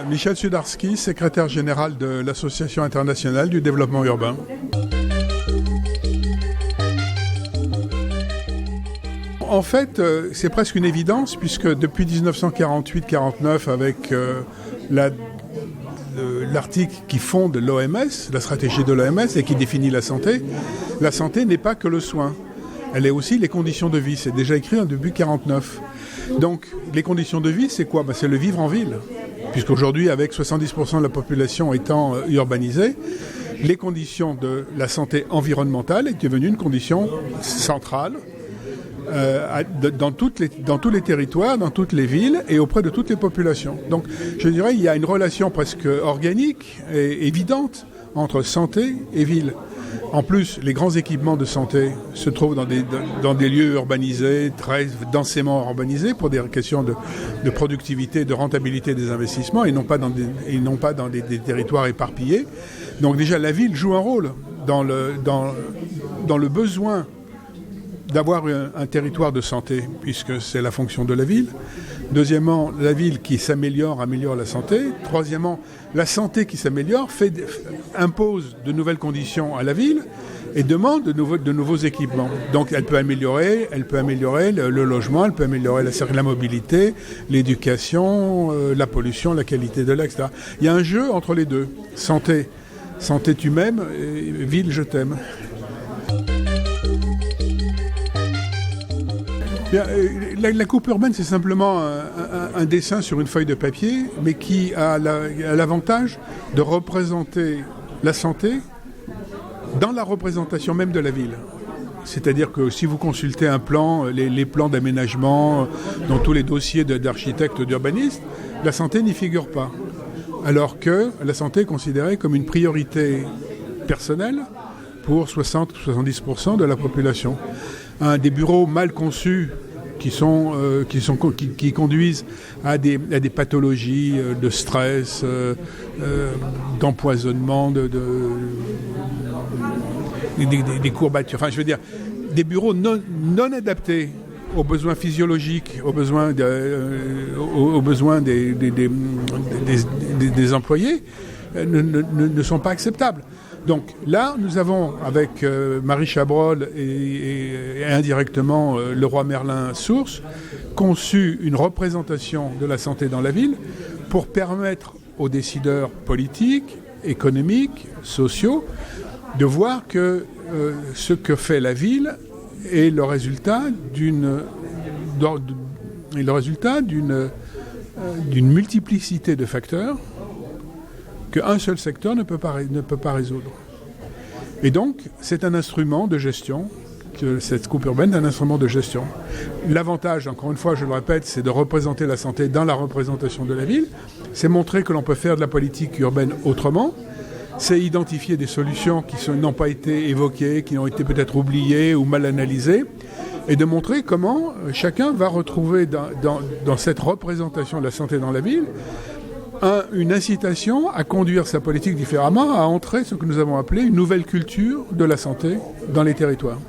Michel Sudarski, secrétaire général de l'Association internationale du développement urbain. En fait, c'est presque une évidence puisque depuis 1948-49, avec l'article qui fonde l'OMS, la stratégie de l'OMS et qui définit la santé n'est pas que le soin. Elle est aussi les conditions de vie. C'est déjà écrit en début 49. Donc, les conditions de vie, c'est quoi ? C'est le vivre en ville. Puisqu'aujourd'hui, avec 70% de la population étant urbanisée, les conditions de la santé environnementale est devenue une condition centrale dans tous les territoires, dans toutes les villes et auprès de toutes les populations. Donc, je dirais il y a une relation presque organique et évidente entre santé et ville. En plus, les grands équipements de santé se trouvent dans des lieux urbanisés, très densément urbanisés, pour des questions de productivité, de rentabilité des investissements, et non pas dans des territoires éparpillés. Donc déjà, la ville joue un rôle dans le besoin d'avoir un territoire de santé, puisque c'est la fonction de la ville. Deuxièmement, la ville qui s'améliore, améliore la santé. Troisièmement, la santé qui s'améliore impose de nouvelles conditions à la ville et demande de nouveaux équipements. Donc elle peut améliorer le logement, elle peut améliorer la mobilité, l'éducation, la pollution, la qualité de l'air, etc. Il y a un jeu entre les deux. Santé tu m'aimes, et ville je t'aime. Bien, la coupe urbaine, c'est simplement un dessin sur une feuille de papier, mais qui a l'avantage de représenter la santé dans la représentation même de la ville. C'est-à-dire que si vous consultez un plan, les plans d'aménagement, dans tous les dossiers d'architectes, d'urbanistes, la santé n'y figure pas. Alors que la santé est considérée comme une priorité personnelle pour 60-70% de la population. Des bureaux mal conçus qui conduisent à des pathologies de stress, d'empoisonnement, des courbatures. Enfin, je veux dire, des bureaux non adaptés aux besoins physiologiques, aux besoins des employés, ne sont pas acceptables. Donc là, nous avons, avec Marie Chabrol et indirectement Leroy Merlin Source, conçu une représentation de la santé dans la ville pour permettre aux décideurs politiques, économiques, sociaux, de voir que ce que fait la ville est le résultat d'une multiplicité de facteurs qu'un seul secteur ne peut pas résoudre. Et donc, c'est un instrument de gestion, cette coupe urbaine est un instrument de gestion. L'avantage, encore une fois, je le répète, c'est de représenter la santé dans la représentation de la ville, c'est montrer que l'on peut faire de la politique urbaine autrement, c'est identifier des solutions qui n'ont pas été évoquées, qui ont été peut-être oubliées ou mal analysées, et de montrer comment chacun va retrouver dans cette représentation de la santé dans la ville une incitation à conduire sa politique différemment, à entrer ce que nous avons appelé une nouvelle culture de la santé dans les territoires.